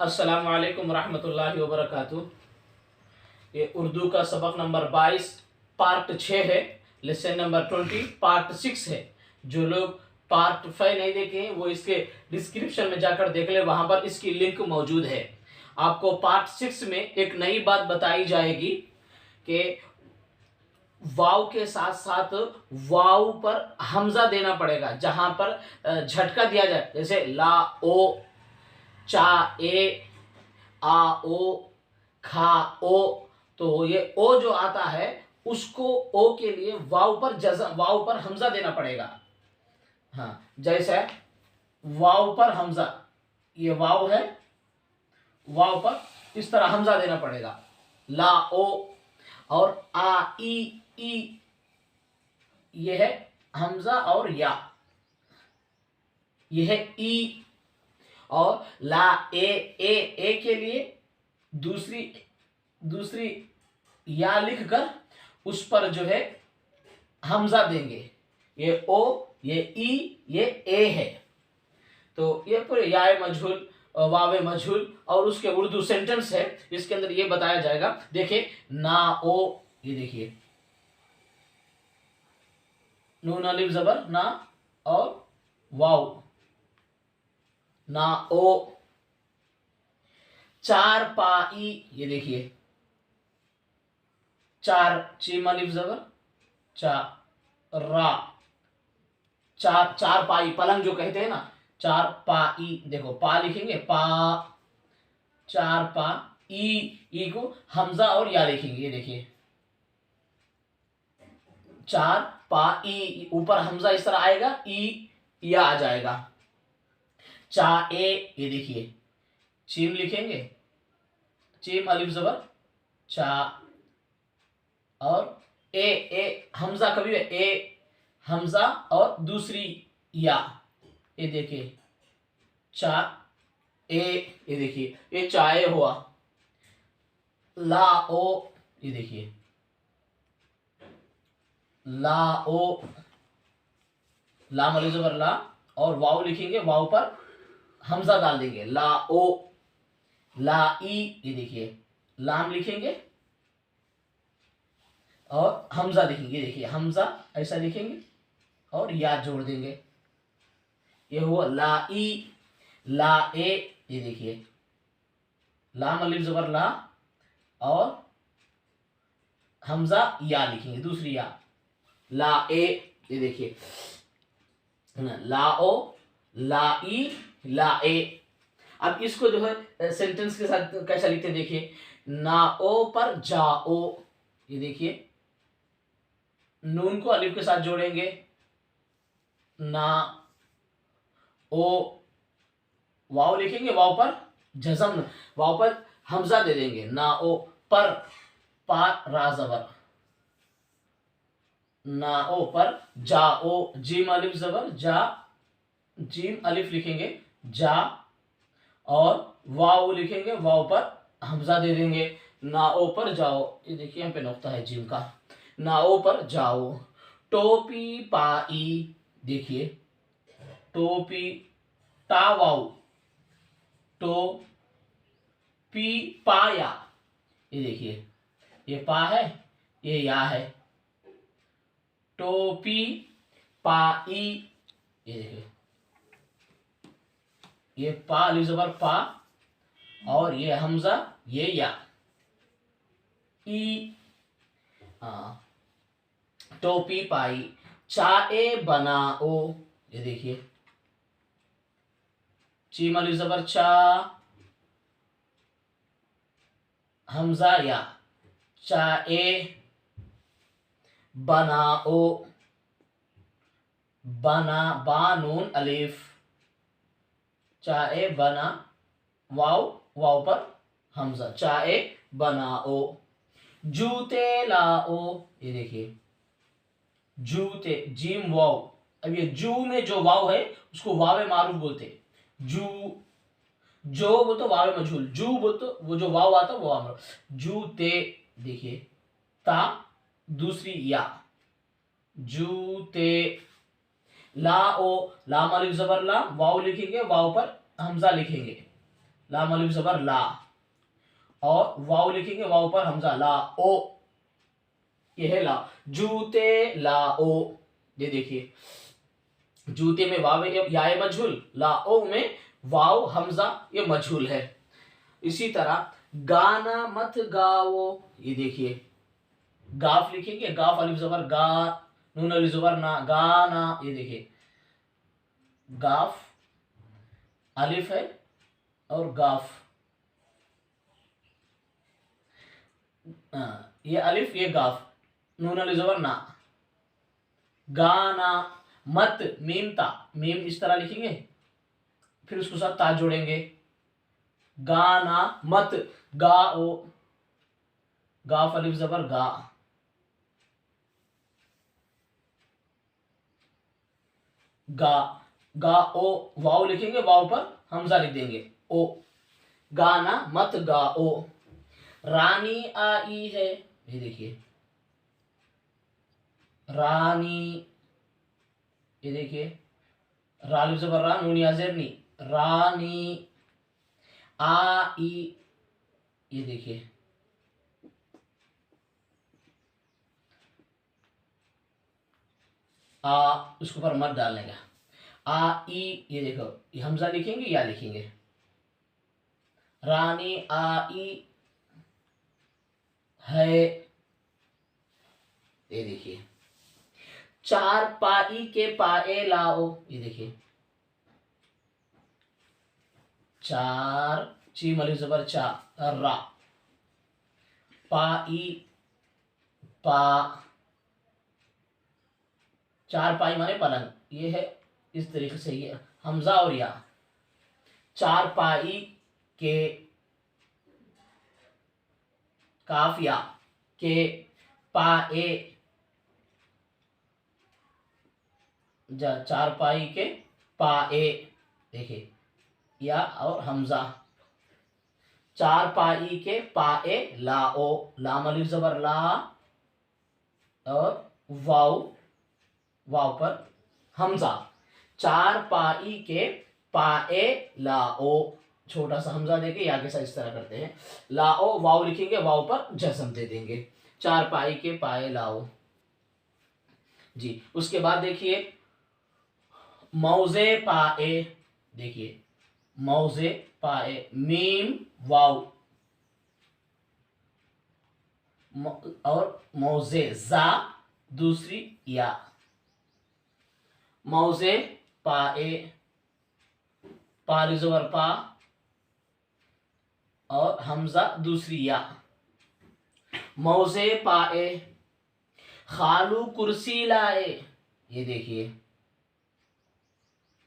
अस्सलाम वालेकुम रहमतुल्लाहि व बरकातुहू। ये उर्दू का सबक नंबर 22 पार्ट 6 है। लेसन नंबर 20 पार्ट 6 है। जो लोग पार्ट 5 नहीं देखे हैं वो इसके डिस्क्रिप्शन में जाकर देख ले, वहां पर इसकी लिंक मौजूद है। आपको पार्ट 6 में एक नई बात बताई जाएगी कि वाव के साथ साथ वाव पर हमजा देना पड़ेगा। जहां पर झटका दिया जाए, जैसे ला ओ, चा ए, आ ओ, खा ओ, तो ये ओ जो आता है उसको ओ के लिए वाव पर हमजा देना पड़ेगा। हाँ, जैसे वाव पर हमजा, ये वाव है, वाव पर इस तरह हमजा देना पड़ेगा। ला ओ, और आ ई ये है हमजा और या, ये है ई। और ला ए के लिए दूसरी या लिखकर उस पर जो है हमजा देंगे। ये ओ, ये ई, ये ए है। तो ये पूरे याए मजहूल, वावे मजहूल और उसके उर्दू सेंटेंस है। इसके अंदर ये बताया जाएगा। देखिए ना ओ, ये देखिए नून अलिफ जबर ना और वाव, ना ओ। चार पाई, ये देखिए चार, चीम अलिफ जबर चा, रा, चार पाई, पलंग जो कहते हैं ना, चार पाई। देखो पा लिखेंगे, पा, चार पा, ई को हमजा और या लिखेंगे। ये देखिए चार पा ई, ऊपर हमजा इस तरह आएगा, ई या आ जाएगा। चा ए, ये देखिए चीम लिखेंगे, चीम अलिफ जबर चा, और ए हमजा कभी ए हमजा और दूसरी या, ये देखिए चा ए, ये देखिए ये चाय हुआ। ला ओ, ये देखिए ला ओ, लाम अलिफ जबर ला, और वाव लिखेंगे, वाव पर हमजा डाल देंगे, ला ओ। ला ई, ये देखिए लाम लिखेंगे और हमजा लिखेंगे। देखिए हमजा ऐसा लिखेंगे और या जोड़ देंगे, ये हुआ ला ई। ला ए, ये देखिए लाम अलिफ जबर ला और हमजा या लिखेंगे, दूसरी या, ला ए। ये देखिए ला ओ, ला ई, ला ए। अब इसको जो है सेंटेंस के साथ कैसा लिखते हैं, देखिए ना ओ पर जाओ, ये देखिए नून को अलिफ के साथ जोड़ेंगे, ना ओ, वाव लिखेंगे, वाव पर जज़म, वाव पर हमजा दे देंगे, ना ओ पर, पा रा जबर, ना ओ पर जाओ, जीम अलिफ जबर जा, जीम अलिफ लिखेंगे जा, और वाव लिखेंगे, वाव पर हमजा दे देंगे, ना ओ पर जाओ। ये देखिए यहाँ पे नुक्ता है जीम का, ना ओ पर जाओ। टोपी पाई, देखिए टोपी, ता वाव, टो पी पाया, ये देखिए ये पा है, ये या है। टोपी पाई, ये देखिए ये पा अलिफ जबर पा, और ये हमजा, ये या, ई। टोपी पाई। चाय बनाओ, ये देखिए चीम अलिफ जबर चा, हमजा या, चाय बनाओ, बना, बा नून अलिफ, चाय बना, वाव पर हमजा, चाय बनाओ। जूते लाओ, ये देखिए जूते, जीम वाव। अब ये जू में जो वाव है उसको वावे मारूफ बोलते। जू, जो बोल तो वावे मजहूल, जू बोल तो वो जो वाव आता वो वाव। जूते, देखिए ता, दूसरी या, जूते। लाओ, लाम अलिफ जबर ला, वाव लिखेंगे, वाव पर हमजा लिखेंगे, लाम अलिफ जबर ला, और वाव लिखेंगे, वाव पर हमजा ला ओ, ये है ला। जूते लाओ, ये देखिए जूते में वाव या मजहूल, लाओ में वाव हमजा ये मजहूल है। इसी तरह गाना मत गाओ, ये देखिए गाफ लिखेंगे, गाफ अलिफ जबर गा, नून अलिफ जबर ना, गाना, ये देखिए गाफ अलिफ है और गाफ, ये अलिफ ये गाफ, नून अलिफ जबर ना, गाना। मत मीम ता, मीम इस तरह लिखेंगे, फिर उसके साथ ता जोड़ेंगे, गाना मत गाओ, गाफ अलिफ जबर गा, गा, गा ओ, वाव लिखेंगे, वाव पर हमजा लिख देंगे ओ, गाना मत गाओ। रानी आई है, ये देखिए रानी, ये देखिए रालिफ जबर रा, नून या ज़ेर नी, रानी। आई, ये देखिए आ, उसके ऊपर मत डालने का, आ ई, ये देखो ये हमजा लिखेंगे या लिखेंगे, रानी आई है, ये देखिए चार पाई के पाए लाओ, ये देखिए चार, चीम अलिफ जबर चा, रा, पाई पा, चार पाई माने पलंग, ये है इस तरीके से, ये हमजा और या। चार पाई के, काफिया के, पाए, चार पाई के पाए, देखिए या और हमजा। चार पाई के पाए लाओ, लाम अलिफ जबर ला और वाव, वाव पर हमजा। चार पाई के पाए लाओ, छोटा सा हमजा देके या के साथ इस तरह करते हैं, लाओ वाव लिखेंगे, वाव पर जज़म दे देंगे, चार पाई के पाए लाओ जी। उसके बाद देखिए मौजे पाए, देखिए मौजे पाए, मीम वाव और मौजे जा, दूसरी या, मौजे पाए, पाली ज़बर पा और हमजा दूसरी या, मौजे पाए। खालू कुर्सी लाए, ये देखिए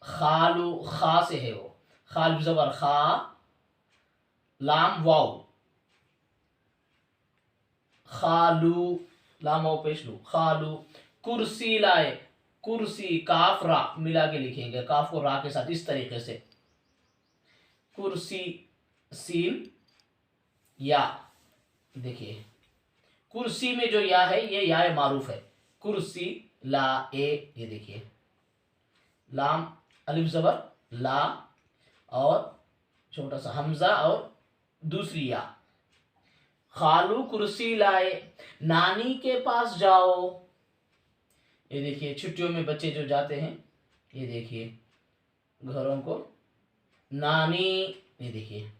खालू, खा से है वो, खाल ज़बर खा, लाम वाव, खालू, लाम वाव पेश लू, खालू। कुर्सी लाए, कुर्सी काफ रा मिला के लिखेंगे, काफ को रा के साथ इस तरीके से, कुर्सी सीन या, देखिए कुर्सी में जो या है ये या मारूफ है, कुर्सी ला ए, ये देखिए लाम अलिफ जबर ला और छोटा सा हमजा और दूसरी या। खालू कुर्सी लाए, नानी के पास जाओ, ये देखिए छुट्टियों में बच्चे जो जाते हैं, ये देखिए घरों को, नानी, ये देखिए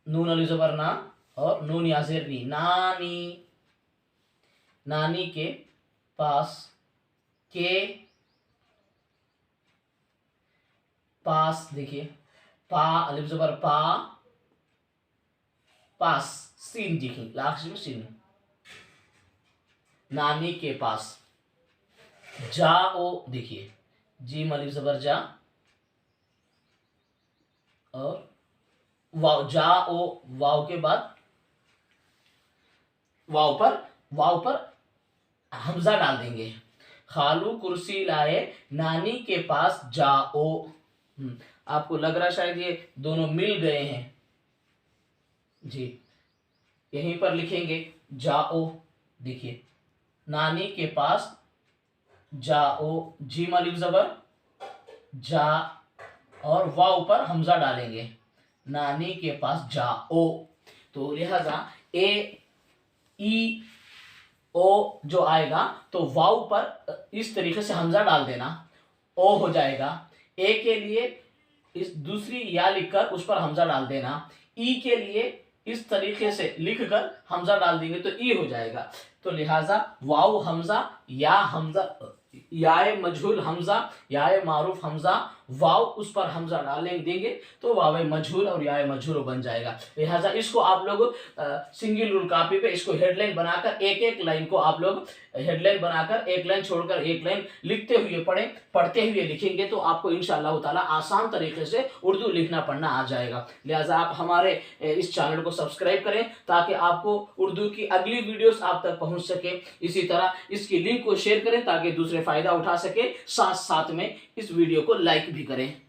नून अलिफ जबर ना और नून या ज़ेर नी, नानी, नानी के पास, के पास, देखिए पा अलिफ जबर पा, पास, सीन देखिए लास्ट में सीन, नानी के पास। जाओ, देखिए जीम अलिफ जबर जा और वाव, जाओ वाव के बाद वाव पर हमजा डाल देंगे, खालू कुर्सी लाए, नानी के पास जाओ। आपको लग रहा शायद ये दोनों मिल गए हैं जी, यहीं पर लिखेंगे जाओ, देखिए नानी के पास जाओ, जीम अलिफ जबर जा, और वाव पर हमजा डालेंगे, नानी के पास जाओ। तो लिहाजा ए ई ओ जो आएगा तो वाव पर इस तरीके से हमजा डाल देना, ओ हो जाएगा। ए के लिए इस दूसरी या लिखकर उस पर हमजा डाल देना, ई के लिए इस तरीके से लिखकर हमजा डाल देंगे तो ई हो जाएगा। तो लिहाजा वाव हमजा, या हमजा, याए मजहूल हमजा, याए मारूफ हमजा, वाव उस पर हमजा डालेंगे देंगे तो वाव मजहूल और याए मजहूल बन जाएगा। लिहाजा इसको आप लोग सिंगल रूल कॉपी पे इसको हेडलाइन बनाकर एक एक लाइन को आप लोग हेडलाइन बनाकर एक लाइन छोड़कर एक लाइन लिखते हुए पढ़ें, पढ़ते हुए लिखेंगे तो आपको इंशाअल्लाह ताला आसान तरीके से उर्दू लिखना पढ़ना आ जाएगा। लिहाजा आप हमारे इस चैनल को सब्सक्राइब करें ताकि आपको उर्दू की अगली वीडियोस आप तक पहुंच सके। इसी तरह इसकी लिंक को शेयर करें ताकि दूसरे फायदा उठा सके, साथ साथ में इस वीडियो को लाइक भी करें।